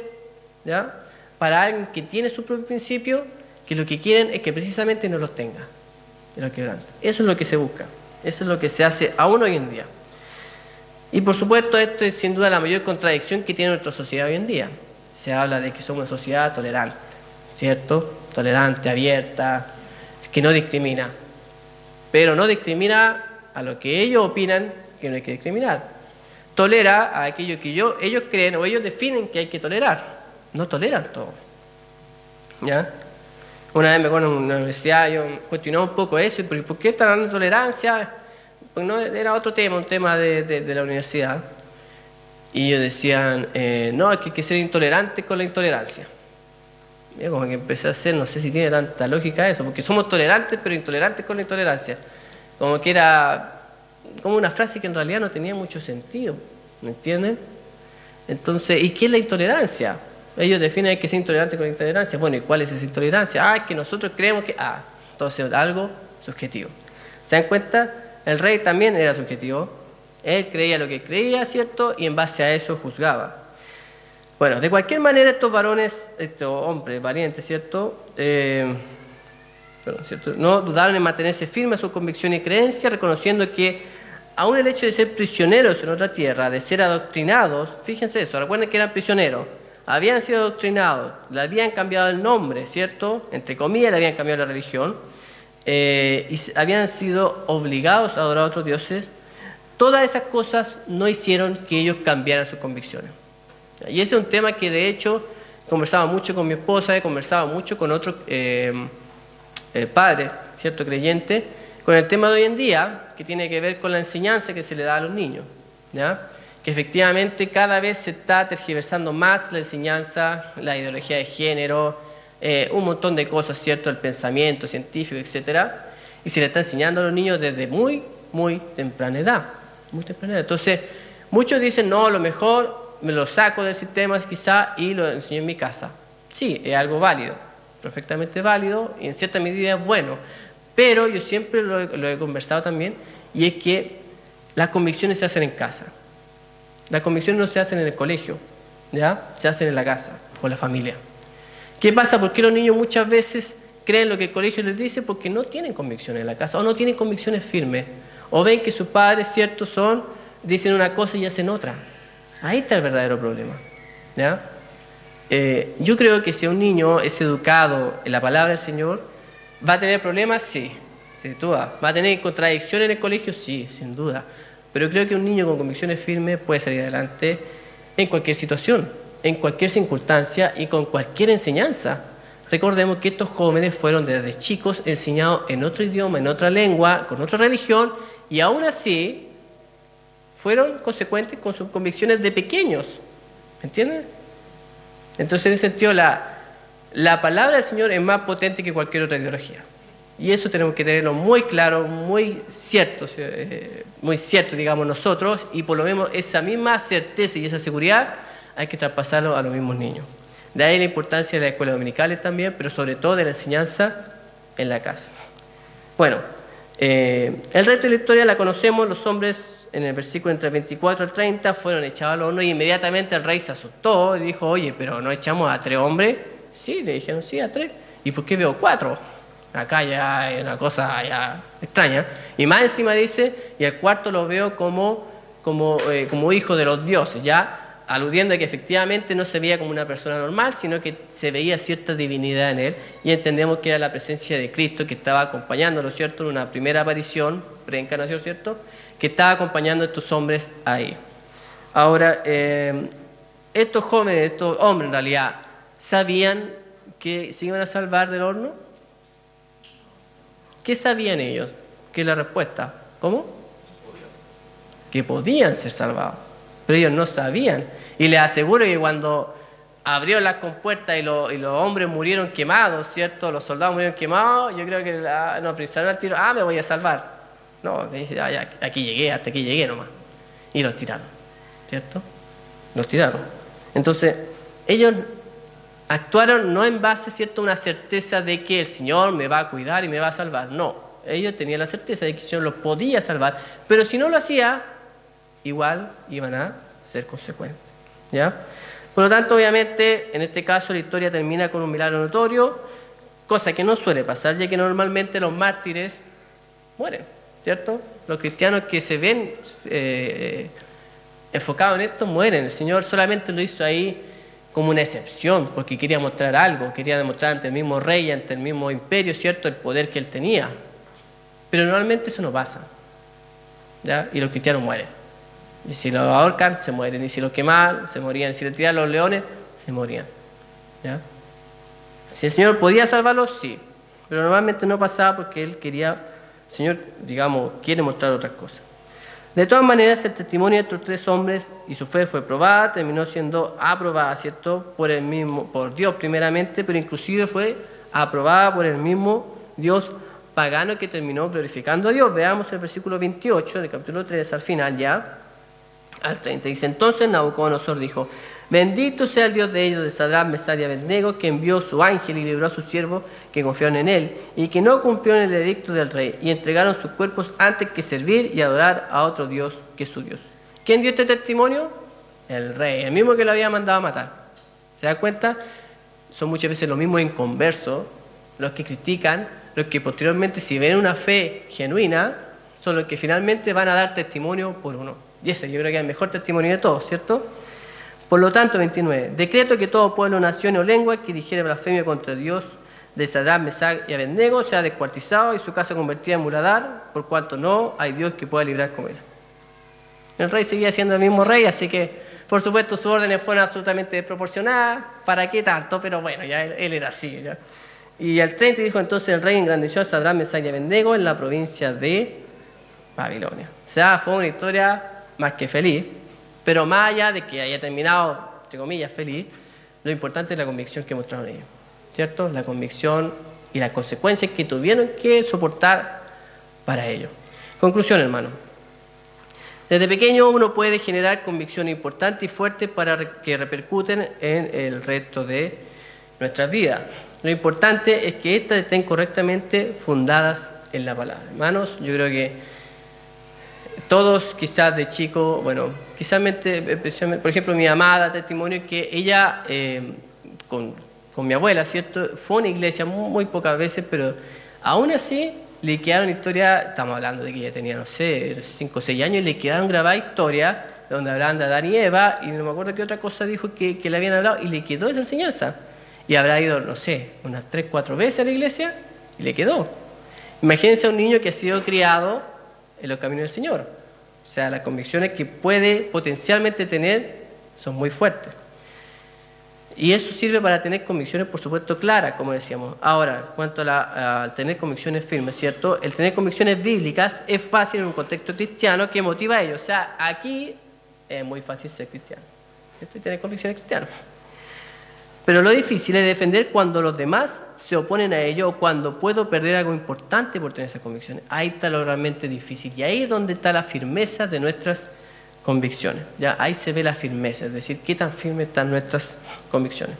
¿ya? Para alguien que tiene su propio principio, que lo que quieren es que precisamente no los tenga. Eso es lo que se busca. Eso es lo que se hace aún hoy en día. Y por supuesto, esto es sin duda la mayor contradicción que tiene nuestra sociedad hoy en día. Se habla de que somos una sociedad tolerante, ¿cierto? Tolerante, abierta, que no discrimina. Pero no discrimina a lo que ellos opinan que no hay que discriminar. Tolera a aquello que ellos creen o ellos definen que hay que tolerar. No toleran todo. ¿Ya? Una vez me acuerdo en una universidad, yo cuestionaba un poco eso, y ¿por qué esta gran tolerancia? Pues no, era otro tema, un tema de la universidad. Y ellos decían, no, es que hay que ser intolerante con la intolerancia. Y yo como que empecé a hacer, no sé si tiene tanta lógica eso, porque somos tolerantes, pero intolerantes con la intolerancia. Como que era como una frase que en realidad no tenía mucho sentido, ¿me entienden? Entonces, ¿y qué es la intolerancia? Ellos definen que es intolerante con la intolerancia. Bueno, ¿y cuál es esa intolerancia? Ah, es que nosotros creemos que... entonces algo subjetivo. ¿Se dan cuenta? El rey también era subjetivo. Él creía lo que creía, ¿cierto? Y en base a eso juzgaba. Bueno, de cualquier manera estos varones, estos hombres valientes, ¿cierto? ¿Cierto? No dudaron en mantenerse firmes a su convicción y creencia, reconociendo que aún el hecho de ser prisioneros en otra tierra, de ser adoctrinados, fíjense eso, recuerden que eran prisioneros, habían sido adoctrinados, le habían cambiado el nombre, ¿cierto? Entre comillas, le habían cambiado la religión, y habían sido obligados a adorar a otros dioses. Todas esas cosas no hicieron que ellos cambiaran sus convicciones. Y ese es un tema que de hecho conversaba mucho con mi esposa, he conversado mucho con otros padres, ¿cierto? Creyentes, con el tema de hoy en día, que tiene que ver con la enseñanza que se le da a los niños, ¿ya? Que efectivamente cada vez se está tergiversando más la enseñanza, la ideología de género, un montón de cosas, ¿cierto? El pensamiento científico, etcétera, y se le está enseñando a los niños desde muy, muy temprana edad. Muy temprana edad. Entonces, muchos dicen, no, lo mejor me lo saco del sistema quizá y lo enseño en mi casa. Sí, es algo válido, perfectamente válido, y en cierta medida es bueno, pero yo siempre lo he conversado también, y es que las convicciones se hacen en casa. Las convicciones no se hacen en el colegio, ¿ya? Se hacen en la casa, con la familia. ¿Qué pasa? ¿Por qué los niños muchas veces creen lo que el colegio les dice? Porque no tienen convicciones en la casa, o no tienen convicciones firmes, o ven que sus padres, ¿cierto?, son dicen una cosa y hacen otra. Ahí está el verdadero problema, ¿ya? Yo creo que si un niño es educado en la palabra del Señor, ¿va a tener problemas? Sí, sin duda. ¿Va a tener contradicciones en el colegio? Sí, sin duda. Pero creo que un niño con convicciones firmes puede salir adelante en cualquier situación, en cualquier circunstancia y con cualquier enseñanza. Recordemos que estos jóvenes fueron desde chicos enseñados en otro idioma, en otra lengua, con otra religión, y aún así fueron consecuentes con sus convicciones de pequeños. ¿Me entienden? Entonces, en ese sentido, la palabra del Señor es más potente que cualquier otra ideología. Y eso tenemos que tenerlo muy claro, muy cierto, digamos, nosotros, y por lo menos esa misma certeza y esa seguridad hay que traspasarlo a los mismos niños. De ahí la importancia de las escuelas dominicales también, pero sobre todo de la enseñanza en la casa. Bueno, el resto de la historia la conocemos. Los hombres, en el versículo entre 24 al 30, fueron echados al horno y inmediatamente el rey se asustó y dijo, oye, pero ¿no echamos a 3 hombres? Sí, le dijeron, sí, a 3. ¿Y por qué veo 4? Acá ya hay una cosa ya extraña. Y más encima dice, y al cuarto lo veo como hijo de los dioses, ya aludiendo a que efectivamente no se veía como una persona normal, sino que se veía cierta divinidad en él, y entendemos que era la presencia de Cristo que estaba acompañándolo, ¿cierto?, en una primera aparición, preencarnación, ¿cierto?, que estaba acompañando a estos hombres ahí. Ahora, estos jóvenes, estos hombres en realidad, ¿sabían que se iban a salvar del horno? ¿Qué sabían ellos? ¿Qué es la respuesta? ¿Cómo? Que podían ser salvados. Pero ellos no sabían. Y les aseguro que cuando abrió las compuertas y los hombres murieron quemados, ¿cierto? Los soldados murieron quemados, yo creo que no pensaron al tiro, me voy a salvar. No, ya, aquí llegué, hasta aquí llegué nomás. Y los tiraron, ¿cierto? Los tiraron. Entonces, ellos actuaron no en base, ¿cierto?, a una certeza de que el Señor me va a cuidar y me va a salvar. No, ellos tenían la certeza de que el Señor los podía salvar, pero si no lo hacía, igual iban a ser consecuentes, ¿ya? Por lo tanto, obviamente, en este caso la historia termina con un milagro notorio, cosa que no suele pasar, ya que normalmente los mártires mueren, ¿cierto? Los cristianos que se ven enfocados en esto mueren. El Señor solamente lo hizo ahí como una excepción, porque quería mostrar algo, quería demostrar ante el mismo rey, ante el mismo imperio, ¿cierto?, el poder que él tenía. Pero normalmente eso no pasa, ¿ya? Y los cristianos mueren. Y si los ahorcan, se mueren. Y si los quemaban, se morían. Y si les tiraban los leones, se morían, ¿ya? Si el Señor podía salvarlos, sí. Pero normalmente no pasaba porque Él quería, el Señor, digamos, quiere mostrar otras cosas. De todas maneras, el testimonio de estos 3 hombres y su fe fue probada, terminó siendo aprobada, ¿cierto?, por Dios primeramente, pero inclusive fue aprobada por el mismo Dios pagano que terminó glorificando a Dios. Veamos el versículo 28 del capítulo 3 al final ya. Al 30 dice, entonces Nabucodonosor dijo, bendito sea el Dios de ellos, de Sadrac, Mesach y Abednego, que envió su ángel y libró a sus siervos que confiaron en él, y que no cumplieron el edicto del rey, y entregaron sus cuerpos antes que servir y adorar a otro Dios que su Dios. ¿Quién dio este testimonio? El rey, el mismo que lo había mandado a matar. ¿Se da cuenta? Son muchas veces los mismos inconversos, los que critican, los que posteriormente, si ven una fe genuina, son los que finalmente van a dar testimonio por uno. Y ese yo creo que es el mejor testimonio de todos, ¿cierto? Por lo tanto, 29. Decreto que todo pueblo, nación o lengua que dijere blasfemia contra Dios de Sadrac, Mesach y Abednego sea descuartizado y su casa convertida en muladar, por cuanto no hay Dios que pueda librar como él. El rey seguía siendo el mismo rey, así que, por supuesto, sus órdenes fueron absolutamente desproporcionadas. ¿Para qué tanto? Pero bueno, ya él era así, ¿ya? Y al 30 dijo entonces el rey engrandeció a Sadrac, Mesach y Abednego en la provincia de Babilonia. O sea, fue una historia más que feliz, pero más allá de que haya terminado, entre comillas, feliz, lo importante es la convicción que mostraron ellos, ¿cierto? La convicción y las consecuencias que tuvieron que soportar para ello. Conclusión, hermano. Desde pequeño uno puede generar convicciones importantes y fuertes para que repercuten en el resto de nuestras vidas. Lo importante es que éstas estén correctamente fundadas en la palabra. Hermanos, yo creo que todos quizás de chico, bueno, quizás, por ejemplo, mi amada testimonio que ella, con mi abuela, ¿cierto?, fue a una iglesia muy pocas veces, pero aún así le quedaron historias, estamos hablando de que ella tenía, no sé, 5 o 6 años, y le quedaron grabadas historias donde hablaban de Adán y Eva, y no me acuerdo qué otra cosa dijo que le habían hablado, y le quedó esa enseñanza. Y habrá ido, no sé, unas 3 o 4 veces a la iglesia, y le quedó. Imagínense a un niño que ha sido criado en los caminos del Señor. O sea, las convicciones que puede potencialmente tener son muy fuertes. Y eso sirve para tener convicciones, por supuesto, claras, como decíamos. Ahora, en cuanto a tener convicciones firmes, ¿cierto? El tener convicciones bíblicas es fácil en un contexto cristiano que motiva a ellos. O sea, aquí es muy fácil ser cristiano, ¿cierto? Y tener convicciones cristianas. Pero lo difícil es defender cuando los demás se oponen a ello o cuando puedo perder algo importante por tener esas convicciones. Ahí está lo realmente difícil. Y ahí es donde está la firmeza de nuestras convicciones. ¿Ya? Ahí se ve la firmeza, es decir, qué tan firmes están nuestras convicciones.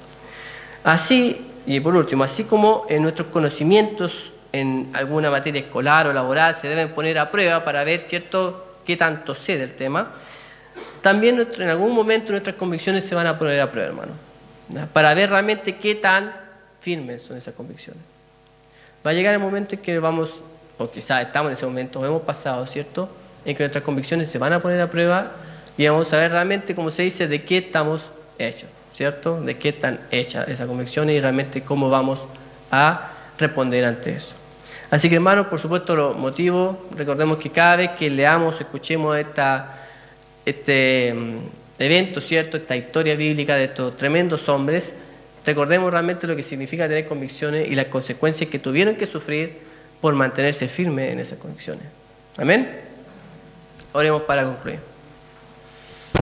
Así, y por último, así como en nuestros conocimientos en alguna materia escolar o laboral se deben poner a prueba para ver, ¿cierto?, qué tanto sé del tema, también en algún momento nuestras convicciones se van a poner a prueba, hermano, ¿ya? Para ver realmente qué tan firmes son esas convicciones. Va a llegar el momento en que vamos, o quizás estamos en ese momento, o hemos pasado, ¿cierto?, en que nuestras convicciones se van a poner a prueba y vamos a ver realmente, como se dice, de qué estamos hechos, ¿cierto? De qué están hechas esas convicciones y realmente cómo vamos a responder ante eso. Así que, hermanos, por supuesto, los motivos, recordemos que cada vez que leamos, escuchemos este evento, ¿cierto?, esta historia bíblica de estos tremendos hombres, recordemos realmente lo que significa tener convicciones y las consecuencias que tuvieron que sufrir por mantenerse firmes en esas convicciones. Amén. Oremos para concluir.